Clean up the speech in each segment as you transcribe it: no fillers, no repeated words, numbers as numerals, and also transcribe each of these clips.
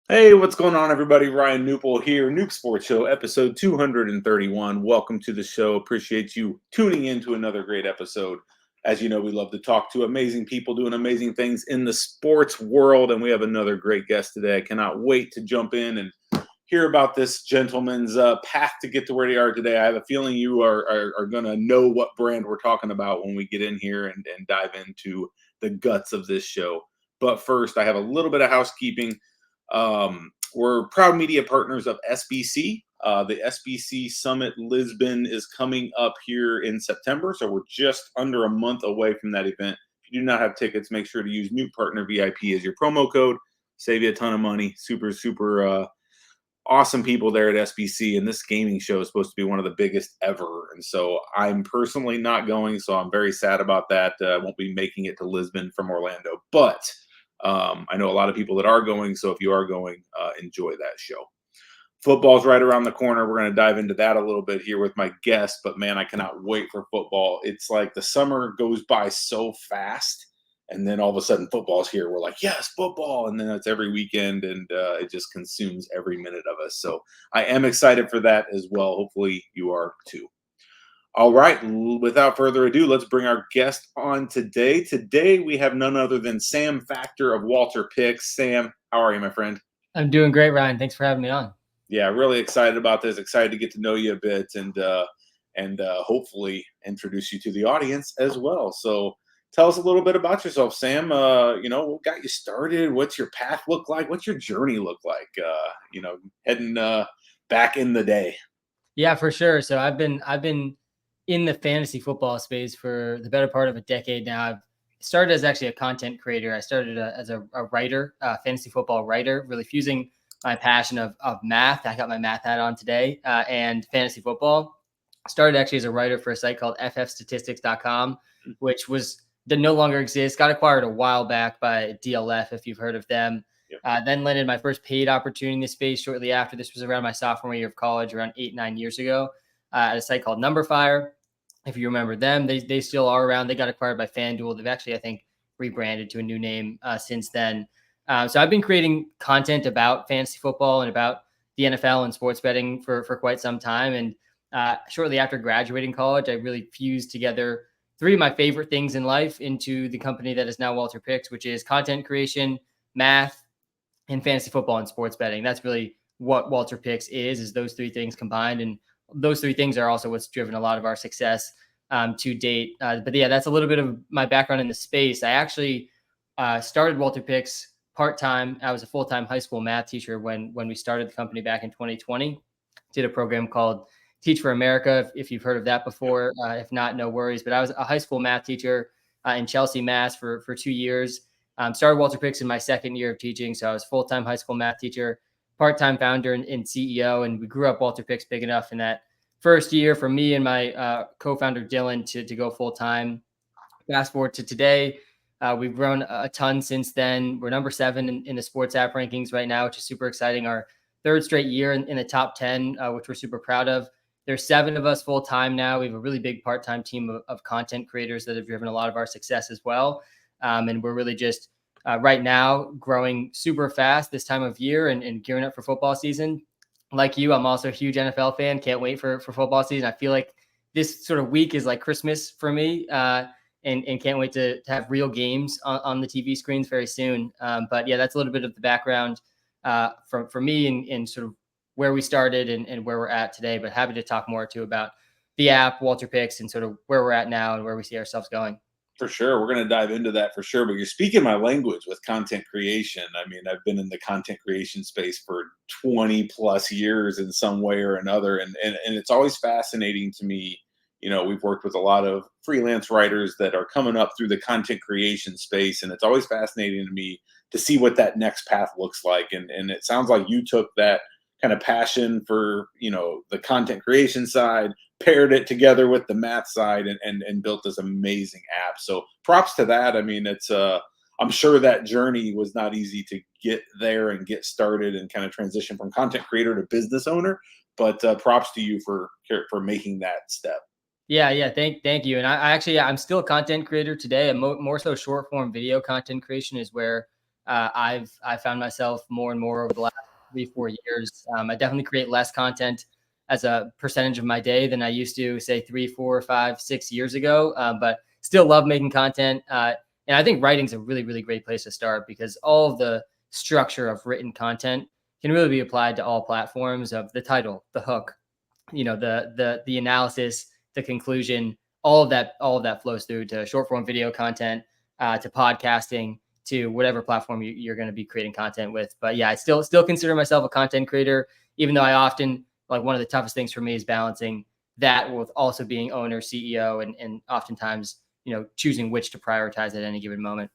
Hey, what's going on, everybody? Ryan Knuppel here, Knup Sports Show, episode 231. Welcome to the show. Appreciate you tuning in to another great episode. As you know, we love to talk to amazing people doing amazing things in the sports world, and we have another great guest today. I cannot wait to jump in and hear about this gentleman's path to get to where they are today. I have a feeling you are going to know what brand we're talking about when we get in here and dive into the guts of this show. But first, I have a little bit of housekeeping. We're proud media partners of SBC. The SBC Summit Lisbon is coming up here in September, so we're just under a month away from that event. If you do not have tickets, make sure to use New Partner VIP as your promo code. Save you a ton of money. Super awesome people there at SBC, and this gaming show is supposed to be one of the biggest ever. And so I'm personally not going, so I'm very sad about that. I won't be making it to Lisbon from Orlando, but I know a lot of people that are going, so if you are going, enjoy that show. Football's right around the corner. We're going to dive into that a little bit here with my guest, but man, I cannot wait for football. It's like the summer goes by so fast, and then all of a sudden football's here. We're like, yes, football, and then it's every weekend, and it just consumes every minute of us. So I am excited for that as well. Hopefully you are too. All right, without further ado, let's bring our guest on today. Today, we have none other than Sam Factor of WalterPicks. Sam, how are you, my friend? I'm doing great, Ryan. Thanks for having me on. Yeah, really excited about this. Excited to get to know you a bit and hopefully introduce you to the audience as well. So tell us a little bit about yourself, Sam. What got you started? What's your path look like? What's your journey look like, heading back in the day? Yeah, for sure. So I've been in the fantasy football space for the better part of a decade now. I've started as actually a content creator. I started as a writer, fantasy football writer, really fusing my passion of math. I got my math hat on today and fantasy football. Started actually as a writer for a site called ffstatistics.com, which no longer exists. Got acquired a while back by DLF, if you've heard of them. Yep. Then landed my first paid opportunity in this space shortly after. This was around my sophomore year of college, around 8-9 years ago, at a site called Numberfire. If you remember them, they still are around. They got acquired by FanDuel. They've actually, I think, rebranded to a new name since then. So I've been creating content about fantasy football and about the NFL and sports betting for quite some time. And shortly after graduating college, I really fused together three of my favorite things in life into the company that is now WalterPicks, which is content creation, math, and fantasy football and sports betting. That's really what WalterPicks is those three things combined. And those three things are also what's driven a lot of our success to date. But yeah, that's a little bit of my background in the space. I actually started WalterPicks part-time. I was a full-time high school math teacher when we started the company back in 2020. Did a program called Teach for America, if you've heard of that before. If not, no worries. But I was a high school math teacher in Chelsea, Mass for 2 years. Started WalterPicks in my second year of teaching. So I was full-time high school math teacher, part-time founder and CEO. And we grew up WalterPicks big enough in that first year for me and my co-founder Dylan to go full-time. Fast forward to today. We've grown a ton since then. We're number 7 in the sports app rankings right now, which is super exciting. Our third straight year in the top 10, which we're super proud of. There's 7 of us full-time now. We have a really big part-time team of content creators that have driven a lot of our success as well. And we're really just right now growing super fast this time of year and gearing up for football season. Like you, I'm also a huge NFL fan. Can't wait for football season. I feel like this sort of week is like Christmas for me, and can't wait to have real games on the TV screens very soon. But yeah, that's a little bit of the background for me and sort of where we started and where we're at today. But happy to talk more too about the app, WalterPicks, and sort of where we're at now and where we see ourselves going. For sure. We're going to dive into that for sure. But you're speaking my language with content creation. I mean, I've been in the content creation space for 20 plus years in some way or another. And it's always fascinating to me. You know, we've worked with a lot of freelance writers that are coming up through the content creation space. And it's always fascinating to me to see what that next path looks like. And it sounds like you took that kind of passion for, the content creation side, paired it together with the math side and built this amazing app. So props to that. I mean, it's I'm sure that journey was not easy to get there and get started and kind of transition from content creator to business owner, but props to you for making that step. Yeah. Thank you. And I actually, I'm still a content creator today. And more so short form video content creation is where I found myself more and more over the last 3, 4 years. I definitely create less content as a percentage of my day than I used to, say 3, 4, 5, 6 years ago. But still love making content. And I think writing's a really, really great place to start because all of the structure of written content can really be applied to all platforms of the title, the hook, the analysis, the conclusion, all of that flows through to short form video content, to podcasting, to whatever platform you're going to be creating content with. But yeah, I still consider myself a content creator, even though I often, like, one of the toughest things for me is balancing that with also being owner, CEO, and oftentimes, choosing which to prioritize at any given moment.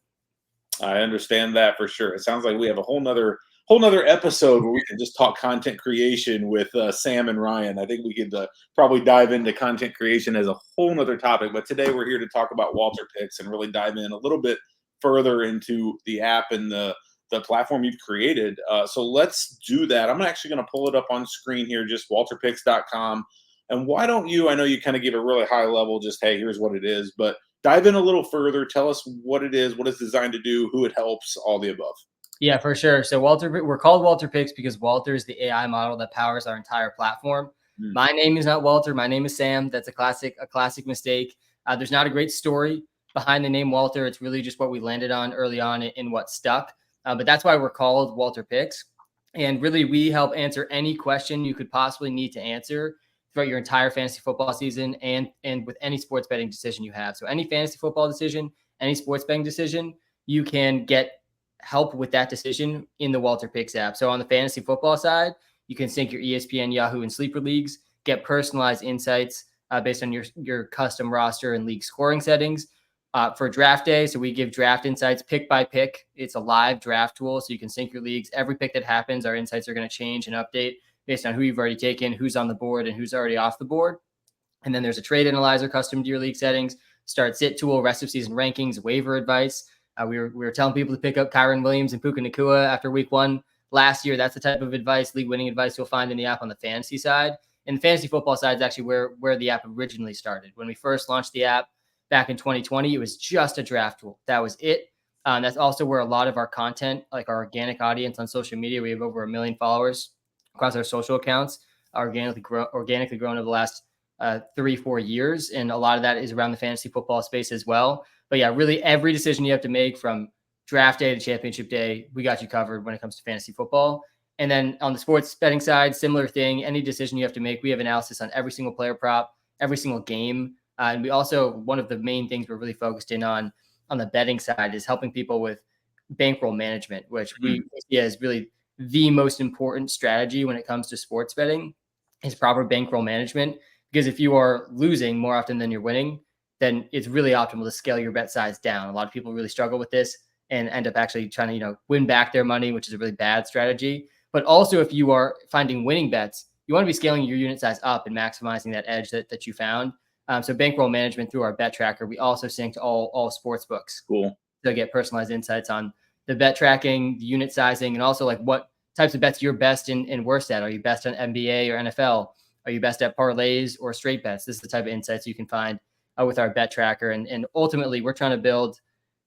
I understand that for sure. It sounds like we have a whole nother episode where we can just talk content creation with Sam and Ryan. I think we could probably dive into content creation as a whole nother topic. But today we're here to talk about WalterPicks and really dive in a little bit further into the app and the platform you've created. So let's do that. I'm actually going to pull it up on screen here, just walterpicks.com. And why don't you? I know you kind of give a really high level, just hey, here's what it is, but dive in a little further. Tell us what it is, what it's designed to do, who it helps, all the above. Yeah, for sure. So we're called Walter Picks because Walter is the AI model that powers our entire platform. Mm. My name is not Walter. My name is Sam. That's a classic mistake. There's not a great story behind the name Walter. It's really just what we landed on early on and what stuck. But that's why we're called Walter Picks. And really, we help answer any question you could possibly need to answer throughout your entire fantasy football season and with any sports betting decision you have. So any fantasy football decision, any sports betting decision, you can get help with that decision in the Walter Picks app. So on the fantasy football side, you can sync your ESPN, Yahoo, and Sleeper leagues, get personalized insights based on your custom roster and league scoring settings. For draft day, so we give draft insights pick by pick. It's a live draft tool, so you can sync your leagues. Every pick that happens, our insights are going to change and update based on who you've already taken, who's on the board, and who's already off the board. And then there's a trade analyzer custom to your league settings, start sit tool, rest of season rankings, waiver advice. We were telling people to pick up Kyron Williams and Puka Nacua after week 1 last year. That's the type of advice, league winning advice, you'll find in the app on the fantasy side. And the fantasy football side is actually where the app originally started. When we first launched the app back in 2020, it was just a draft tool. That was it. That's also where a lot of our content, like our organic audience on social media, we have over 1 million followers across our social accounts, organically grown over the last 3-4 years. And a lot of that is around the fantasy football space as well. But yeah, really every decision you have to make from draft day to championship day, we got you covered when it comes to fantasy football. And then on the sports betting side, similar thing. Any decision you have to make, we have analysis on every single player prop, every single game. And we also, one of the main things we're really focused in on the betting side is helping people with bankroll management, which we see as really the most important strategy when it comes to sports betting is proper bankroll management. Because if you are losing more often than you're winning, then it's really optimal to scale your bet size down. A lot of people really struggle with this and end up actually trying to, win back their money, which is a really bad strategy. But also if you are finding winning bets, you want to be scaling your unit size up and maximizing that edge that you found. So bankroll management through our bet tracker. We also sync to all sports books. Cool. To get personalized insights on the bet tracking, the unit sizing, and also like what types of bets you're best in and worst at. Are you best on NBA or NFL? Are you best at parlays or straight bets? This is the type of insights you can find with our bet tracker. And ultimately, we're trying to build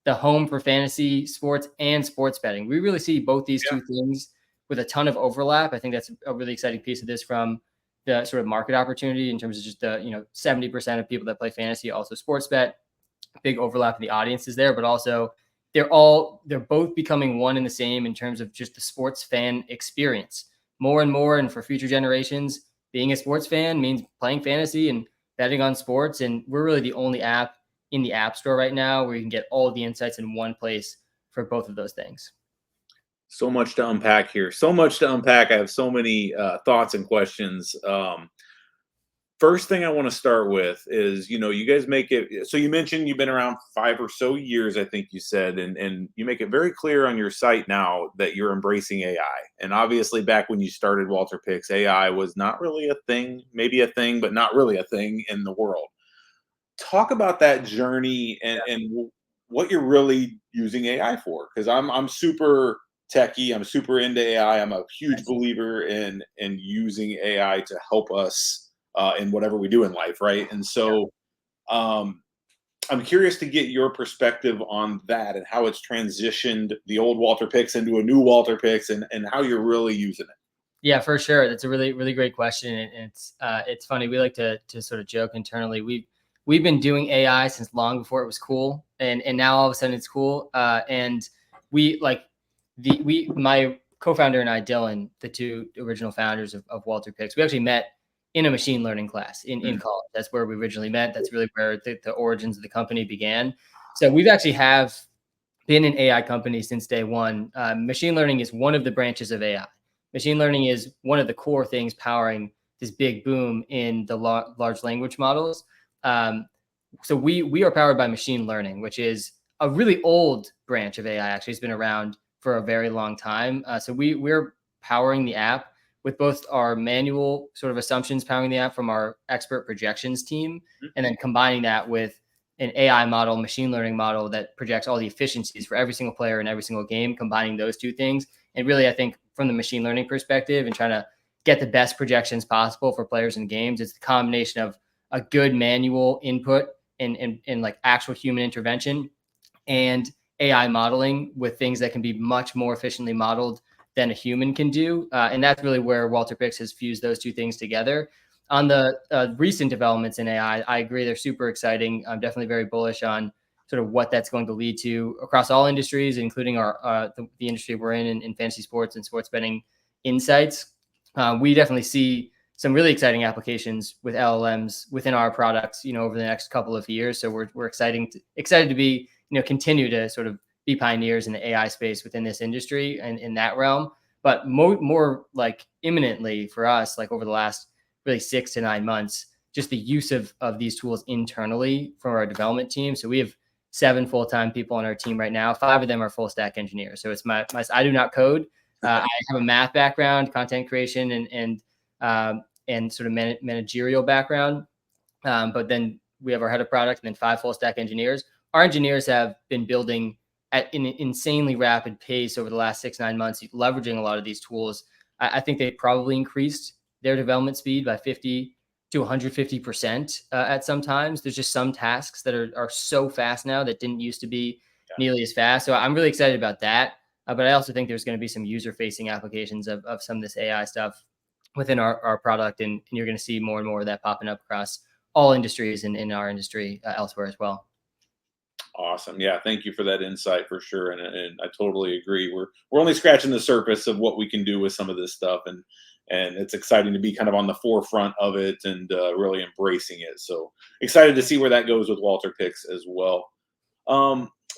the home for fantasy sports and sports betting. We really see both these two things with a ton of overlap. I think that's a really exciting piece of this from the sort of market opportunity in terms of just the 70% of people that play fantasy also sports bet. Big overlap in the audiences there, but also they're both becoming one and the same in terms of just the sports fan experience more and more. And for future generations, being a sports fan means playing fantasy and betting on sports. And we're really the only app in the App Store right now where you can get all of the insights in one place for both of those things. So much to unpack here. So much to unpack. I have so many thoughts and questions. First thing I want to start with is, you guys make it. So you mentioned you've been around 5 or so years, I think you said, and you make it very clear on your site now that you're embracing AI. And obviously back when you started WalterPicks, AI was not really a thing, maybe a thing, but not really a thing in the world. Talk about that journey and what you're really using AI for. Because I'm super techie. I'm super into AI. I'm a huge believer in using AI to help us in whatever we do in life, right? And so I'm curious to get your perspective on that and how it's transitioned the old WalterPicks into a new WalterPicks and how you're really using it. Yeah, for sure. That's a really, really great question. And it's funny. We like to sort of joke internally. We've been doing AI since long before it was cool. And now all of a sudden it's cool. And we like my co-founder and I, Dylan, the two original founders of WalterPicks, we actually met in a machine learning class in college. That's where we originally met. That's really where the origins of the company began. So we've actually have been an AI company since day one. Machine learning is one of the branches of AI. Machine learning is one of the core things powering this big boom in the large language models. So we are powered by machine learning, which is a really old branch of AI. Actually, it's been around for a very long time. So we're powering the app with both our manual sort of assumptions powering the app from our expert projections team, and then combining that with an AI model, machine learning model that projects all the efficiencies for every single player in every single game, combining those two things. And really, I think from the machine learning perspective and trying to get the best projections possible for players in games, it's the combination of a good manual input and like actual human intervention and AI modeling with things that can be much more efficiently modeled than a human can do. And that's really where WalterPicks has fused those two things together. On the recent developments in AI, I agree they're super exciting. I'm definitely very bullish on sort of what that's going to lead to across all industries, including our the industry we're in fantasy sports and sports betting insights. We definitely see some really exciting applications with LLMs within our products, over the next couple of years. So we're excited to be, continue to sort of be pioneers in the AI space within this industry and in that realm. But more like imminently for us, like over the last really 6 to 9 months, just the use of these tools internally from our development team. So we have 7 full-time people on our team right now. 5 of them are full stack engineers. So it's my I do not code. I have a math background, content creation, and sort of managerial background. But then we have our head of product and then 5 full stack engineers. Our engineers have been building at an insanely rapid pace over the last 6-9 months, leveraging a lot of these tools. I think they probably increased their development speed by 50 to 150% at some times. There's just some tasks that are so fast now that didn't used to be nearly as fast. So I'm really excited about that. But I also think there's going to be some user-facing applications of some of this AI stuff within our product, and you're going to see more and more of that popping up across all industries and in our industry elsewhere as well. Awesome. Yeah, thank you for that insight for sure, and I totally agree. We're only scratching the surface of what we can do with some of this stuff, and it's exciting to be kind of on the forefront of it and really embracing it. So excited to see where that goes with WalterPicks as well.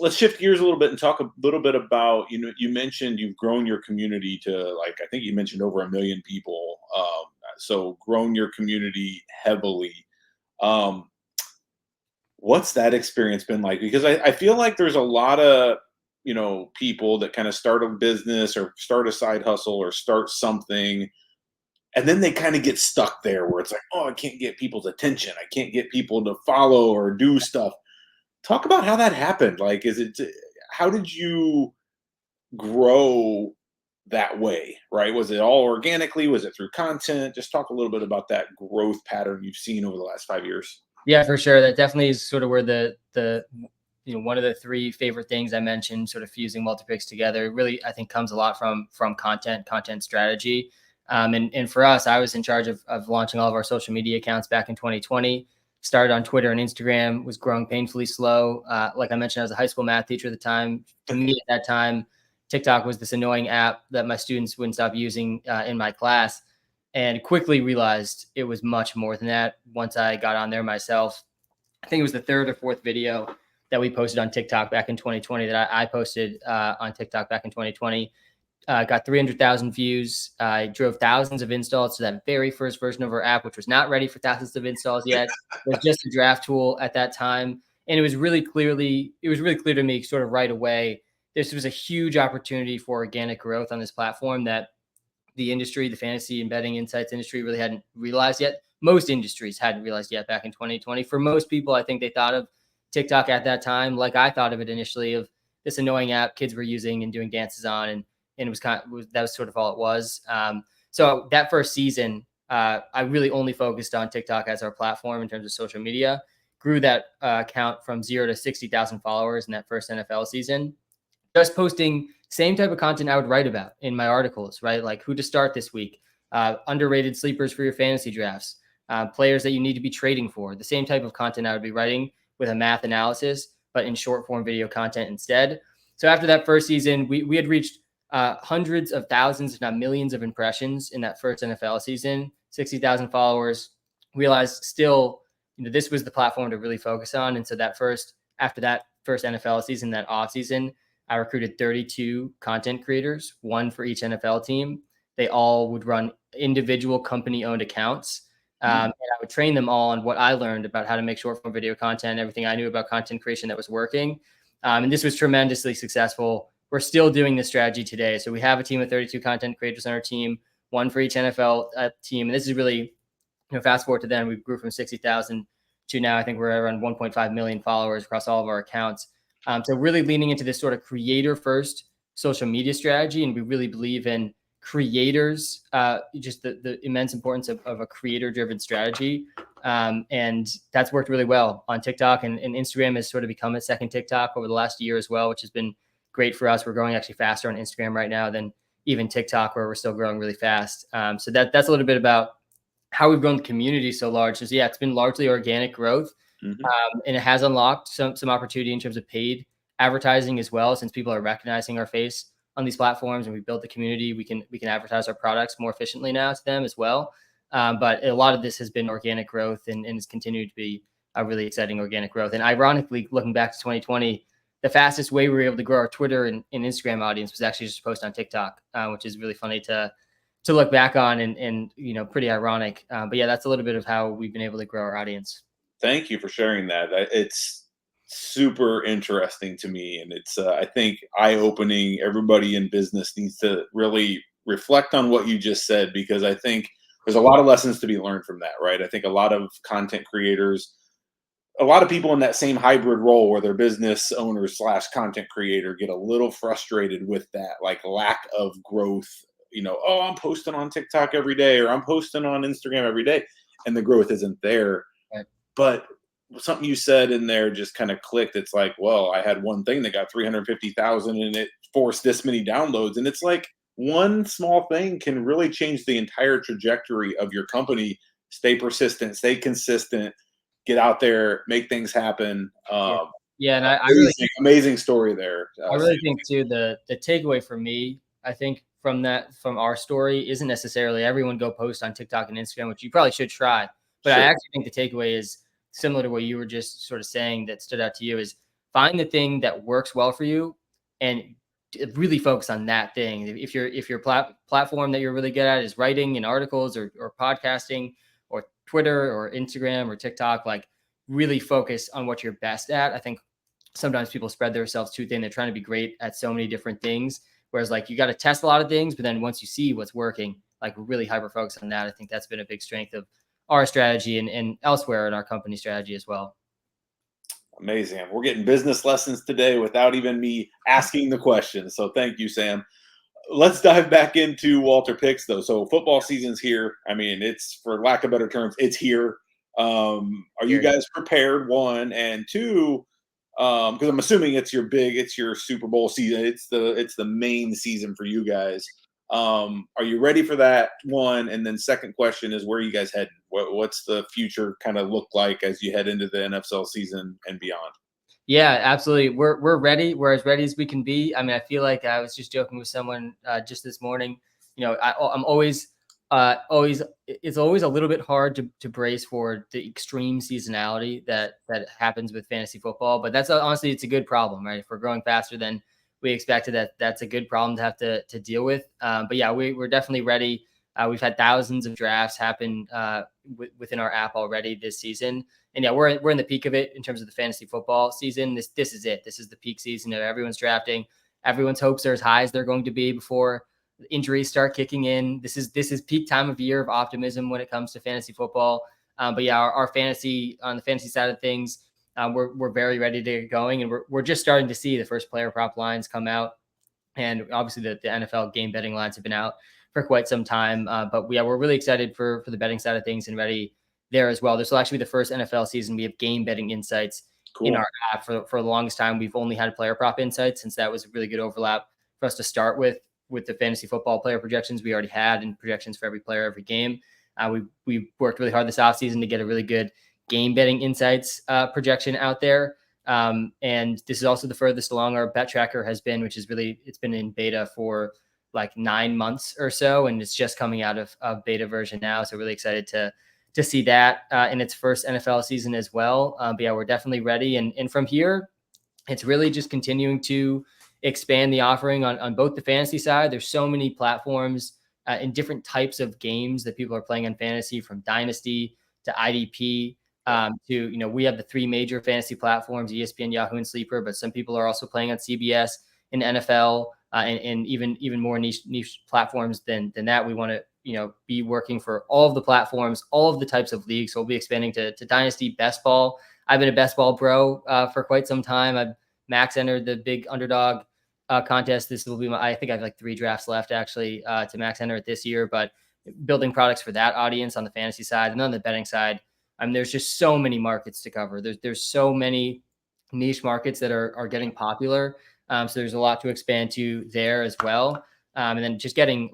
Let's shift gears a little bit and talk a little bit about, you mentioned you've grown your community to, like, I think you mentioned over 1 million people. So grown your community heavily. What's that experience been like? Because I feel like there's a lot of, people that kind of start a business or start a side hustle or start something, and then they kind of get stuck there where it's like, oh, I can't get people's attention. I can't get people to follow or do stuff. Talk about how that happened. Like, how did you grow that way, right? Was it all organically? Was it through content? Just talk a little bit about that growth pattern you've seen over the last 5 years. Yeah, for sure. That definitely is sort of where the one of the 3 favorite things I mentioned, sort of fusing WalterPicks together, really I think comes a lot from content strategy. And for us, I was in charge of launching all of our social media accounts back in 2020. Started on Twitter and Instagram, was growing painfully slow. Like I mentioned, I was a high school math teacher at the time. To me, at that time, TikTok was this annoying app that my students wouldn't stop using in my class, and quickly realized it was much more than that once I got on there myself. I think it was the 3rd or 4th video that we posted on TikTok back in 2020 that I posted on TikTok back in 2020. Got 300,000 views. I drove thousands of installs to that very first version of our app, which was not ready for thousands of installs yet. It was just a draft tool at that time. And it was really clear to me sort of right away, this was a huge opportunity for organic growth on this platform that the industry, the fantasy and betting insights industry, really hadn't realized yet. Most industries hadn't realized yet back in 2020. For most people, I think they thought of TikTok at that time like I thought of it initially, of this annoying app kids were using and doing dances on, and it was that was sort of all it was. So that first season, I really only focused on TikTok as our platform in terms of social media. grew that account from 0 to 60,000 followers in that first NFL season. Just posting same type of content I would write about in my articles, right? Like who to start this week, underrated sleepers for your fantasy drafts, players that you need to be trading for. The same type of content I would be writing with a math analysis, but in short form video content instead. So after that first season, we had reached hundreds of thousands, if not millions of impressions in that first NFL season, 60,000 followers. Realized still, this was the platform to really focus on. And so after that first NFL season, that off season, I recruited 32 content creators, one for each NFL team. They all would run individual company-owned accounts. And I would train them all on what I learned about how to make short-form video content, everything I knew about content creation that was working. And this was tremendously successful. We're still doing this strategy today. So we have a team of 32 content creators on our team, one for each NFL team. And this is really, fast forward to then, we grew from 60,000 to now I think we're around 1.5 million followers across all of our accounts. So really leaning into this sort of creator first social media strategy. And we really believe in creators, just the immense importance of a creator driven strategy. And that's worked really well on TikTok, and Instagram has sort of become a second TikTok over the last year as well, which has been great for us. We're growing actually faster on Instagram right now than even TikTok, where we're still growing really fast. So that's a little bit about how we've grown the community so large. So yeah, it's been largely organic growth. And it has unlocked some opportunity in terms of paid advertising as well, since people are recognizing our face on these platforms and we built the community. We can advertise our products more efficiently now to them as well. But a lot of this has been organic growth and has continued to be a really exciting organic growth. And ironically, looking back to 2020, the fastest way we were able to grow our Twitter and Instagram audience was actually just post on TikTok, which is really funny to look back on and pretty ironic. But yeah, that's a little bit of how we've been able to grow our audience. Thank you for sharing that. It's super interesting to me, and it's I think eye-opening. Everybody in business needs to really reflect on what you just said, because I think there's a lot of lessons to be learned from that, right? I think a lot of content creators, a lot of people in that same hybrid role where they're business owners / content creator, get a little frustrated with that, like lack of growth. Oh, I'm posting on TikTok every day, or I'm posting on Instagram every day, and the growth isn't there. Right. But something you said in there just kind of clicked. It's like, well, I had one thing that got 350,000 and it forced this many downloads. And it's like one small thing can really change the entire trajectory of your company. Stay persistent, stay consistent, get out there, make things happen. Yeah, and I really amazing story there. I really think too, the takeaway for me, I think from our story isn't necessarily everyone go post on TikTok and Instagram, which you probably should try. But Sure. I actually think the takeaway is similar to what you were just sort of saying that stood out to you, is find the thing that works well for you and really focus on that thing. If your platform that you're really good at is writing and articles or podcasting or Twitter or Instagram or TikTok, like really focus on what you're best at. I think sometimes people spread themselves too thin. They're trying to be great at so many different things. Whereas like you got to test a lot of things, but then once you see what's working, like really hyper focus on that. I think that's been a big strength of our strategy and elsewhere in our company strategy as well. Amazing. We're getting business lessons today without even me asking the question. So thank you, Sam. Let's dive back into WalterPicks though. So football season's here. I mean, it's, for lack of better terms, it's here. Are you guys prepared? One, and two, because I'm assuming it's your Super Bowl season. It's the main season for you guys. Are you ready for that? One, and then second question is, where are you guys heading? What's the future kind of look like as you head into the NFL season and beyond? Yeah, absolutely. We're ready. We're as ready as we can be. I mean, I feel like I was just joking with someone just this morning. I'm always it's always a little bit hard to brace for the extreme seasonality that happens with fantasy football. But that's honestly, it's a good problem, right? If we're growing faster than we expected, that's a good problem to have to deal with. But yeah, we're definitely ready. We've had thousands of drafts happen within our app already this season. And yeah, we're in the peak of it in terms of the fantasy football season. This is it. This is the peak season of everyone's drafting. Everyone's hopes are as high as they're going to be before injuries start kicking in. This is peak time of year of optimism when it comes to fantasy football. But yeah, our fantasy, on the fantasy side of things, we're very ready to get going, and we're just starting to see the first player prop lines come out, and obviously the NFL game betting lines have been out for quite some time. But yeah, we're really excited for the betting side of things and ready there as well. This will actually be the first NFL season we have game betting insights in our app. For the longest time, we've only had player prop insights, since that was a really good overlap for us to start with the fantasy football player projections we already had, and projections for every player, every game. We worked really hard this offseason to get a really good game betting insights projection out there. And this is also the furthest along our bet tracker has been, which is it's been in beta for like 9 months or so. And it's just coming out of beta version now. So really excited to see that in its first NFL season as well. But yeah, we're definitely ready. And from here, it's really just continuing to expand the offering on both the fantasy side. There's so many platforms in different types of games that people are playing on fantasy, from Dynasty to IDP. To, we have the 3 major fantasy platforms, ESPN, Yahoo, and Sleeper, but some people are also playing on CBS and NFL, and even more niche platforms than that. We want to, be working for all of the platforms, all of the types of leagues. So we'll be expanding to Dynasty, Best Ball. I've been a Best Ball bro for quite some time. I've max entered the big underdog contest. This will be I think I have like 3 drafts left actually to max enter it this year, but building products for that audience on the fantasy side. And on the betting side, there's just so many markets to cover. There's so many niche markets that are getting popular. So there's a lot to expand to there as well. And then just getting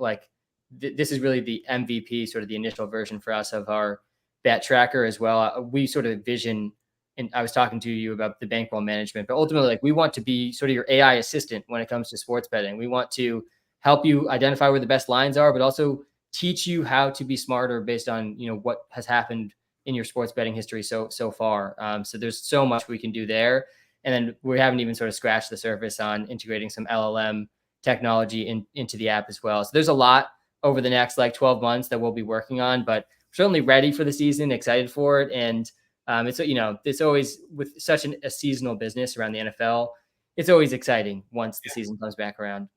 this is really the MVP, sort of the initial version for us of our bet tracker as well. We sort of vision, and I was talking to you about the bankroll management, but ultimately, we want to be sort of your AI assistant when it comes to sports betting. We want to help you identify where the best lines are, but also teach you how to be smarter based on, what has happened in your sports betting history so far. So there's so much we can do there. And then we haven't even sort of scratched the surface on integrating some LLM technology into the app as well. So there's a lot over the next 12 months that we'll be working on, but certainly ready for the season, excited for it. And it's always, with such a seasonal business around the NFL, it's always exciting once the season comes back around.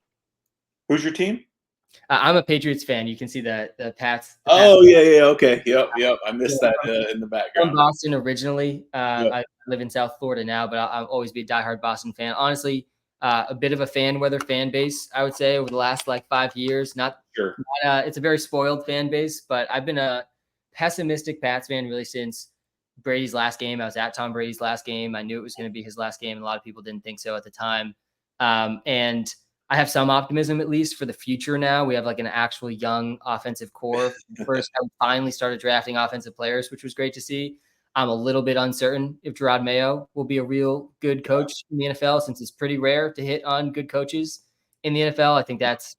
Who's your team? I'm a Patriots fan. You can see the Pats. Yeah. Okay. Yep. I missed that in the background. From Boston originally. I live in South Florida now, but I'll always be a diehard Boston fan. Honestly, a bit of a fan base, I would say, over the last 5 years. It's a very spoiled fan base, but I've been a pessimistic Pats fan really since Brady's last game. I was at Tom Brady's last game. I knew it was going to be his last game, and a lot of people didn't think so at the time. And I have some optimism, at least for the future now. We have an actual young offensive core. First, I finally started drafting offensive players, which was great to see. I'm a little bit uncertain if Gerard Mayo will be a real good coach in the NFL, since it's pretty rare to hit on good coaches in the NFL. I think that's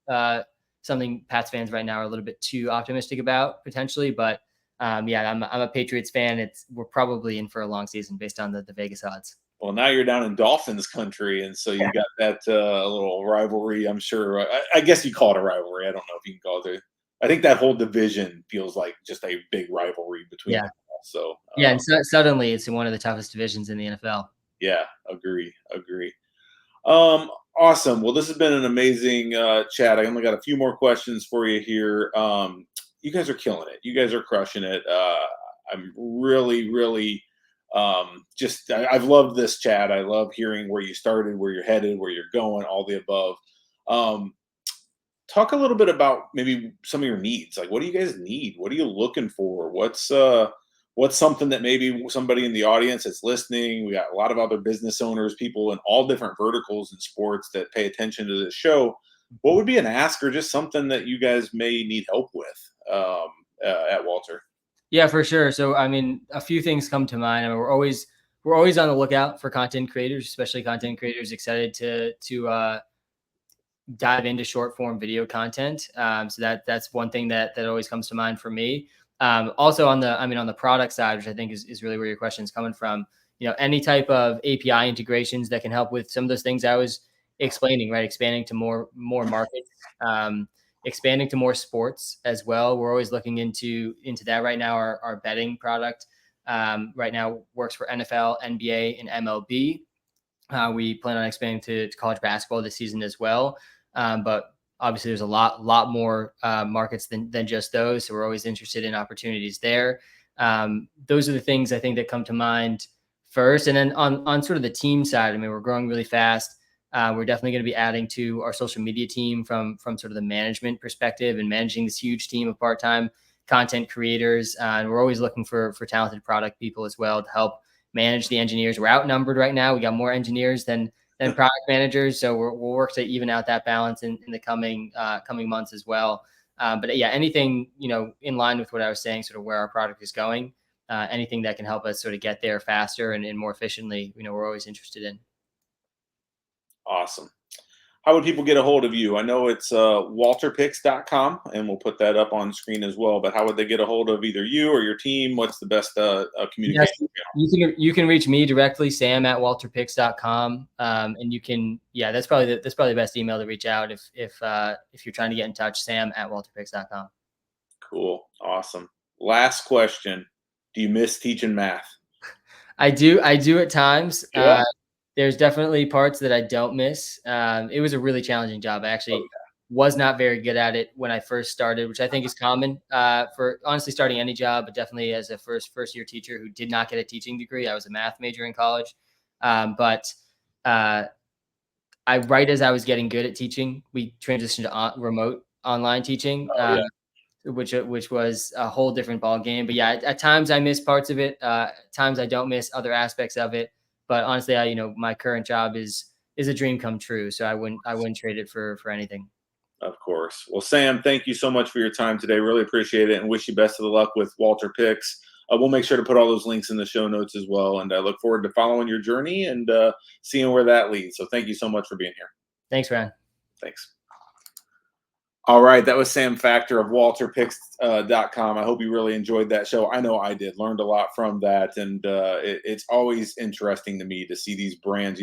something Pats fans right now are a little bit too optimistic about, potentially. But I'm a Patriots fan. We're probably in for a long season based on the Vegas odds. Well, now you're down in Dolphins country, and so you got that little rivalry. I'm sure. I guess you call it a rivalry. I don't know if you can call it. I think that whole division feels like just a big rivalry between them all. So and suddenly it's one of the toughest divisions in the NFL. Yeah, agree. Awesome. Well, this has been an amazing chat. I only got a few more questions for you here. You guys are killing it. You guys are crushing it. I'm really. I've loved this chat. I love hearing where you started, where you're headed, where you're going, all the above. Talk a little bit about maybe some of your needs. What do you guys need? What are you looking for? What's something that maybe somebody in the audience that's listening? We got a lot of other business owners, people in all different verticals in sports that pay attention to this show. What would be an ask, or just something that you guys may need help with at Walter? Yeah, for sure. So, a few things come to mind. We're always on the lookout for content creators, especially content creators excited to dive into short form video content. So that's one thing that always comes to mind for me. Also on the product side, which I think is really where your question is coming from. Any type of API integrations that can help with some of those things I was explaining, right? Expanding to more markets. Expanding to more sports as well. We're always looking into that right now. Our betting product right now works for NFL, NBA, and MLB. We plan on expanding to college basketball this season as well. But obviously there's a lot more markets than just those. So we're always interested in opportunities there. Those are the things I think that come to mind first. And then on sort of the team side, we're growing really fast. We're definitely going to be adding to our social media team from sort of the management perspective, and managing this huge team of part-time content creators, and we're always looking for talented product people as well to help manage the engineers. We're outnumbered right now. We got more engineers than product managers, so we'll work to even out that balance in the coming months as well. But yeah, anything, in line with what I was saying, sort of where our product is going, anything that can help us sort of get there faster and more efficiently, we're always interested in. Awesome. How would people get a hold of you? I know it's WalterPicks.com, and we'll put that up on screen as well. But how would they get a hold of either you or your team? What's the best communication channel? You can reach me directly, Sam at WalterPicks.com, and you can, that's probably the best email to reach out if you're trying to get in touch. Sam at WalterPicks.com. Cool, awesome. Last question: do you miss teaching math? I do at times. Yeah. There's definitely parts that I don't miss. It was a really challenging job. I actually was not very good at it when I first started, which I think is common for honestly starting any job, but definitely as a first year teacher who did not get a teaching degree. I was a math major in college. But right as I was getting good at teaching, we transitioned to remote online teaching. Which was a whole different ball game. But yeah, at times I miss parts of it. At times I don't miss other aspects of it. But honestly, my current job is a dream come true. So I wouldn't trade it for anything. Of course. Well, Sam, thank you so much for your time today. Really appreciate it, and wish you best of the luck with WalterPicks. We'll make sure to put all those links in the show notes as well. And I look forward to following your journey and seeing where that leads. So thank you so much for being here. Thanks, Ryan. Thanks. All right, that was Sam Factor of WalterPicks.com. I hope you really enjoyed that show. I know I did. Learned a lot from that, and it's always interesting to me to see these brands,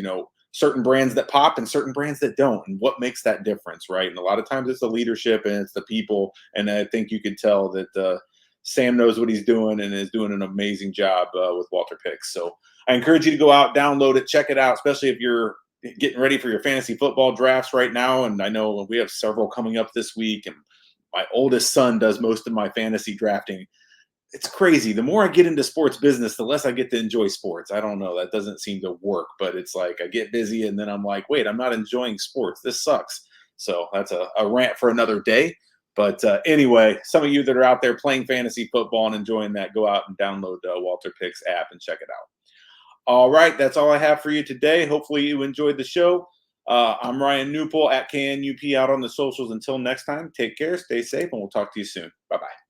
certain brands that pop and certain brands that don't, and what makes that difference, right? And a lot of times it's the leadership and it's the people, and I think you can tell that Sam knows what he's doing and is doing an amazing job with WalterPicks. So I encourage you to go out, download it, check it out, especially if you're getting ready for your fantasy football drafts right now. And I know we have several coming up this week, and my oldest son does most of my fantasy drafting. It's crazy. The more I get into sports business, the less I get to enjoy sports. I don't know. That doesn't seem to work, but it's like I get busy and then I'm like, wait, I'm not enjoying sports. This sucks. So that's a rant for another day. But anyway, some of you that are out there playing fantasy football and enjoying that, go out and download the WalterPicks app and check it out. All right, that's all I have for you today. Hopefully you enjoyed the show. I'm Ryan Knuppel at KNUP out on the socials. Until next time, take care, stay safe, and we'll talk to you soon. Bye-bye.